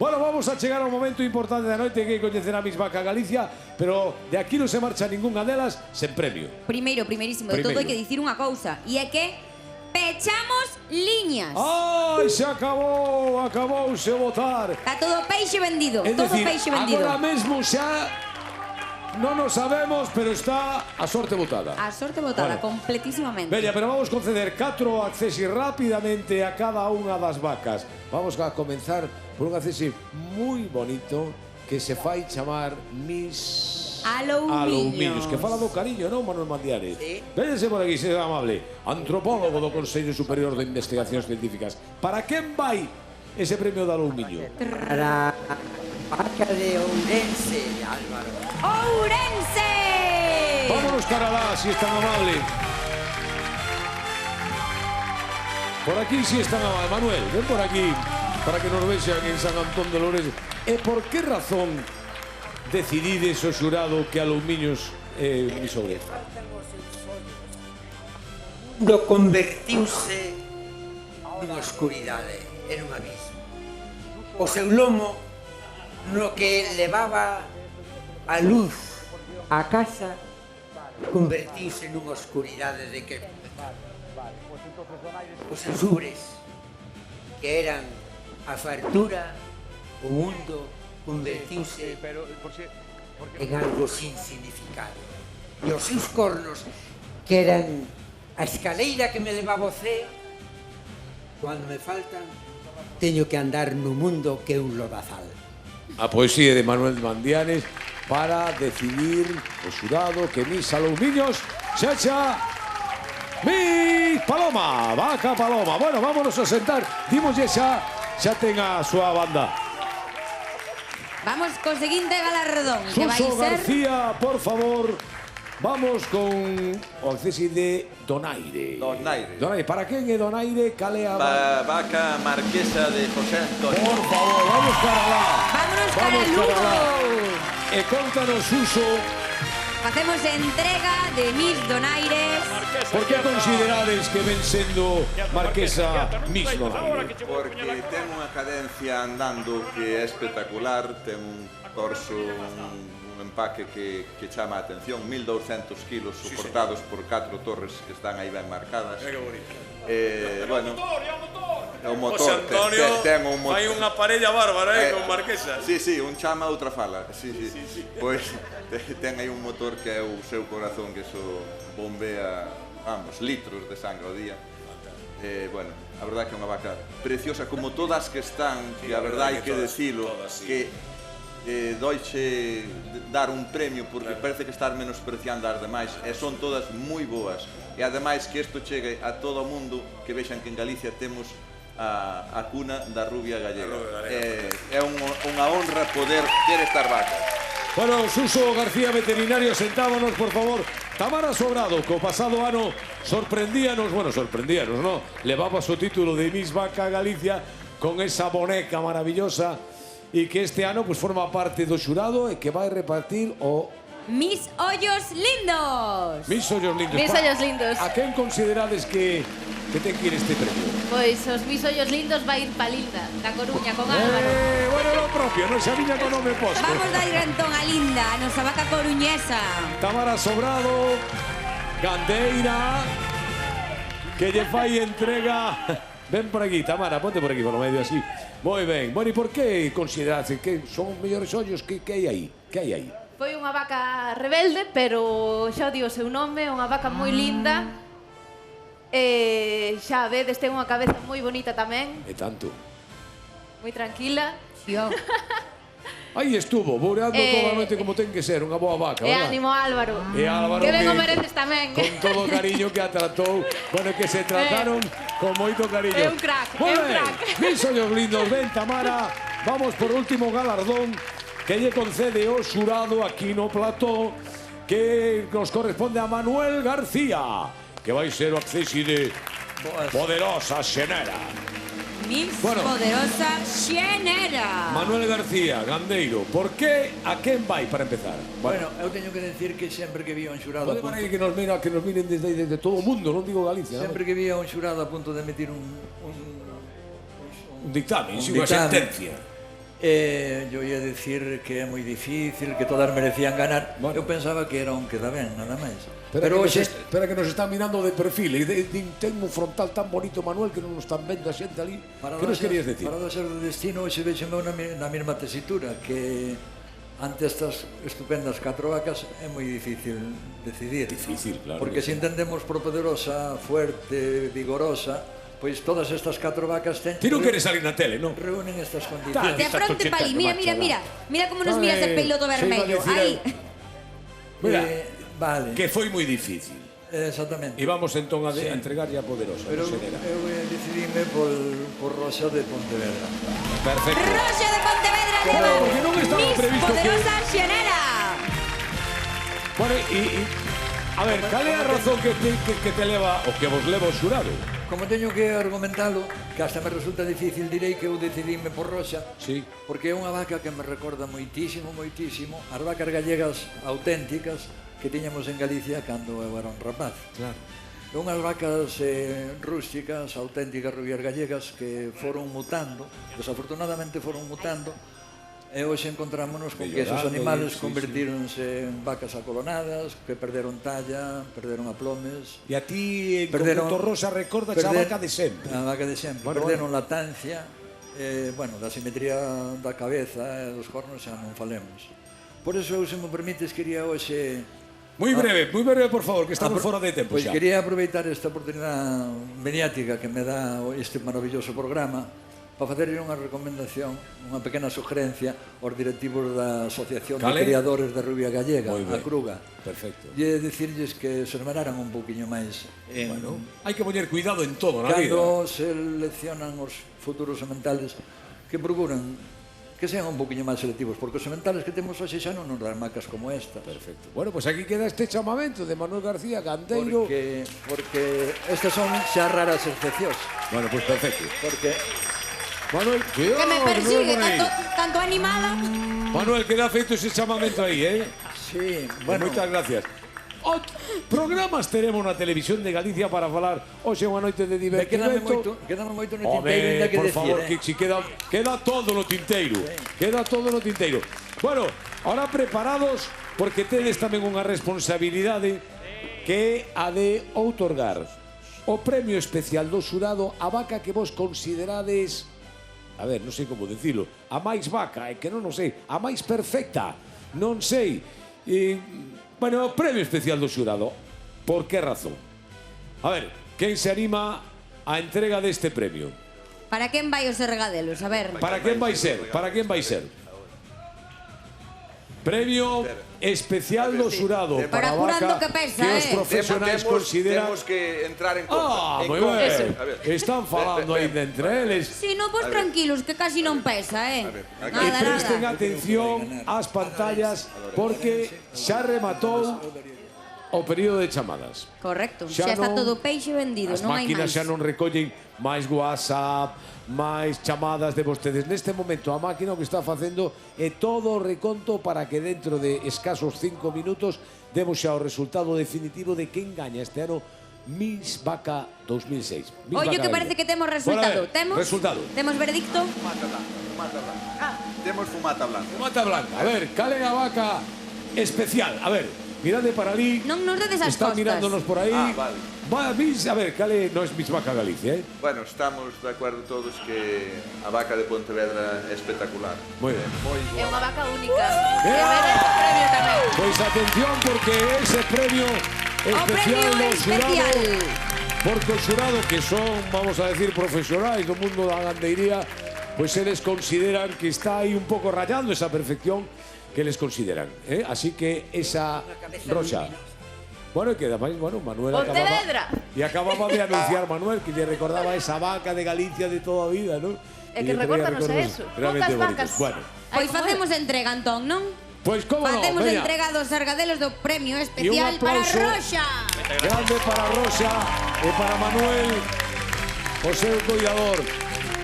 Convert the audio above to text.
Bueno, vamos a chegar ao momento importante da noite que coñecerá a Miss Vaca Galicia, pero de aquí non se marcha ningunha delas sen premio. Primeirísimo de todo hai que dicir unha cousa, e é que pechamos liñas. Ai, se acabouse o votar. Está todo peixe vendido, É todo dicir, peixe vendido. agora mesmo xa non o sabemos, pero está a sorte votada. A sorte botada, Vale. completísimamente. Bella, pero vamos conceder 4 accesis rapidamente a cada unha das vacas. Vamos a comenzar por un accesi moi bonito que se fai chamar Miss Aloumiños. que fala do cariño, non, Manuel Mandiares? Sí. Véñase por aquí, señor amable. Antropólogo do Consello Superior de Investigacións Científicas. Para quen vai ese premio de Aloumiño? Para a vaca de Ourense, Álvaro. Ourense! Vámonos cara lá, si es tan amable. Por aquí si es tan amable. Manuel, ven por aquí para que nos vexan en San Antón de Loures. E por que razón decidides o xurado que Aloumiños mi sobre? Do convertiuse nunha oscuridade, en un abismo. O seu lomo no que levaba a luz a casa convertiuse nunha oscuridade de que os azures que eran a fartura, o mundo convertiuse en algo sin significado. E os seus cornos, que eran a escaleira que me levaba ao ceo, cando me faltan, teño que andar no mundo que é un lodazal. A poesía de Manuel Mandiares para decidir o xurado que Miss Aloumiños xa Miss Paloma, Vaca Paloma. Bueno, vámonos a sentar. Dimoslle xa ten a súa banda. Vamos co seguinte galardón, que vai Suso ser... García, por favor. Vamos con o accesi de Donaire. Donaire. Para quen é Donaire? Cale a... Vaca marquesa de José Antonio. Por favor, vamos para lá. Vámonos para Lugo. E contanos, Suso, Facemos entrega de Miss Donaires. por que considerades que ven sendo marquesa Miss Donaire? Porque ten unha cadencia andando que é espectacular, ten un torso, un empaque que chama a atención, 1200 kilos soportados por 4 torres que están aí ben marcadas. Bueno, é o motor. José Antonio ten un motor. fai unha parella bárbara, con marquesa. Sí, un chama outra fala. Sí. Pois ten aí un motor que é o seu corazón que so bombea, vamos, litros de sangue ao día. Bueno, a verdade que é unha vaca preciosa como todas que están, que a verdade hai que decilo, que doiche dar un premio porque parece que estar menospreciando as demais e son todas moi boas e ademais que isto chegue a todo o mundo que vexan que en Galicia temos a cuna da rubia gallega. É unha honra poder ter estas vacas. Bueno, Suso García, veterinario, sentámonos, por favor. Tamara Sobrado, co pasado ano sorprendíanos, no? Levabas o título de Miss Vaca Galicia con esa boneca maravillosa e que este ano pues, forma parte do xurado e que vai repartir o... Miss Ollos Lindos. Miss Ollos Lindos. Miss Ollos Lindos. A quen considerades que ten que ir este premio? Pois os Miss Ollos Lindos vai ir pa Linda, da Coruña, con Álvaro. Bueno, lo propio, non xa viña con nome posto. Vamos dar grantón a Linda, a nosa vaca coruñesa. Tamara Sobrado, Gandeira, que lle fai entrega... Ven por aquí, Tamara, ponte por aquí, por lo medio, así. Moi ben. Bueno, e por que considerase que son os mellores ollos? Que hai aí? Que hai aí? Foi unha vaca rebelde, pero xa di o seu nome, unha vaca moi linda. E xa vedes, ten unha cabeza moi bonita tamén, E tanto. moi tranquila. Aí estuvo, boreando toda a noite como ten que ser, unha boa vaca, E verdad? ánimo Álvaro. E Álvaro Que ben que- o mereces tamén. Con todo o cariño que a tratou, bueno, que se trataron con moito cariño. É un crack, Moi é un ben. crack. Mis ollos lindos, ven, Tamara. Vamos por último galardón que lle concede o xurado aquí no plató, que nos corresponde a Manuel García, que vai ser o accesi de Poderosa Xenera. Miss Bueno. Poderosa Xenera. Manuel García, gandeiro, por que a quen vai para empezar? Bueno, eu teño que decir que sempre que vía un xurado Pode para aí que nos miren desde todo o mundo, non digo Galicia. sempre que vía un xurado a punto de emitir un Un dictamen, un unha dictamen. sentencia. Yo ia dicir que é moi difícil, que todas merecían ganar. Bueno. Eu pensaba que era un queda ben, nada máis. Espera que nos están mirando de perfil. Ten un frontal tan bonito, Manuel, que non nos están vendo a xente ali. Que nos querías decir? Para ser do destino, hoxe vexeme na mesma tesitura, que ante estas estupendas 4 vacas é moi difícil decidir. Difícil, claro. Porque se entendemos por poderosa, fuerte, vigorosa, pois todas estas 4 vacas Ti non queres salir na tele, non? reúnen estas De condicións. fronte pali, mira, mira, mira. Mira como nos miras de piloto vermello. Aí. Mira, Vale, que foi moi difícil. exactamente. E vamos entón a Sí. entregarlle a Poderosa. Pero non será. eu decidíme por Rosa de Pontevedra. Perfecto. Roxa de Pontevedra Claro, leva porque non estaba Miss previsto que- Poderosa Xenera. Bueno, a ver, cal é a razón que te leva, o que vos leva o xurado? Como teño que argumentalo, que hasta me resulta difícil, direi que eu decidíme por Rosa, Sí. porque é unha vaca que me recorda moitísimo, moitísimo as vacas gallegas auténticas que tiñamos en Galicia cando eu era un rapaz. Claro. Unhas vacas rústicas, auténticas rubias gallegas que foron mutando, desafortunadamente foron mutando, e hoxe encontrámonos con que esos Mellorando, animales sí, convertíronse en vacas acolonadas, que perderon talla, perderon aplomes, E a ti, en Perderon- concreto, Rosa, recorda a vaca de sempre. A vaca de sempre. Bueno, Perderon latancia, bueno, da simetría da cabeza e dos cornos xa non falemos. Por eso, se me permites, quería hoxe... Muy breve, por favor, que estamos fora de tempo Pois xa. quería aproveitar esta oportunidade mediática que me dá este maravilloso programa para facerlle unha recomendación, unha pequena sugerencia aos directivos da Asociación de Cale? Criadores da Rubia Gallega, Moi ben. a Cruga. Perfecto. E dicirlles que se esmeraran un pouquiño máis en... Bueno, hai que poñer cuidado en todo na vida. Cando seleccionan os futuros sementales, que procuran que sean un poquinho máis selectivos, porque os sementales que temos hoxe xa non nos dan macas como esta. Perfecto. Bueno, pues aquí queda este chamamento de Manuel García Canteiro. Porque estas son xa raras excepcións. Bueno, pues perfecto. Porque Manuel, Que me persigue tanto animada. Manuel, queda feito ese chamamento aí, eh? sí, Bueno, bueno, moitas gracias. Programas teremos na televisión de Galicia para falar hoxe unha noite de divertimento. quedame moito no tinteiro, Home, ainda que por decir, favor, que si queda todo no tinteiro. Queda todo no tinteiro. Bueno, ahora preparados, porque tedes tamén unha responsabilidade que é a de outorgar o premio especial do xurado a vaca que vos considerades, a ver, non sei como dicilo, a máis vaca, é que non o sei, a máis perfecta, non sei. Bueno, o premio especial do xurado. Por que razón? A ver, quen se anima á entrega deste premio? Para quen vai os regadelos? A ver. Para quen vai ser? Para quen vai ser? Premio especial do xurado para a apurando vaca que pesa, os profesionais consideran... Temos que entrar en Ah, conta. moi ben. Están falando aí de entre eles. Si, non, vos tranquilos, que casi non pesa, E Nada, presten nada. atención ás pantallas porque xa rematou o período de chamadas. Correcto, Xa xa está non- todo peixe vendido, As non hai máquinas máis. xa non recollen máis WhatsApp, máis chamadas de vostedes. Neste momento a máquina o que está facendo é todo o reconto para que dentro de escasos 5 minutos demos xa o resultado definitivo de quen gaña este ano Miss Vaca 2006. Miss Oye, Vaca que parece Galicia. que temos Bueno, resultado. a ver, Temos? Resultado. Temos veredicto? Fumata blanca. Temos fumata blanca. Mata blanca. A ver, cal é a vaca especial? A ver, mirade para ali. Non nos dedes as Está costas. mirándonos por aí. Ah, vale. Va, Miss, a ver, cal é... Non é Miss Vaca Galicia, eh? Bueno, estamos de acordo todos que a vaca de Pontevedra é espectacular. Moi ben. Moi É unha boa. vaca única. Que merece o premio tamén. Pois atención porque ese premio O especial premio do xurado, especial. porque o xurado que son, vamos a decir, profesionais do mundo da gandeiría, pois eles consideran que está aí un pouco rayando esa perfección que les consideran, eh? Así que esa Roxa. Bueno, e queda máis, bueno, Manuel Pontevedra. acababa de anunciar Manuel que lle recordaba esa vaca de Galicia de toda a vida, ¿no? É que recórdanos a eso. Realmente Poucas bonitos. vacas. Bueno, Pois facemos entrega, Antón, non? pois como non, Facemos veña. entrega dos sargadelos do premio E un especial para aplauso. Roxa. Grande para Roxa e para Manuel, o seu cuidador.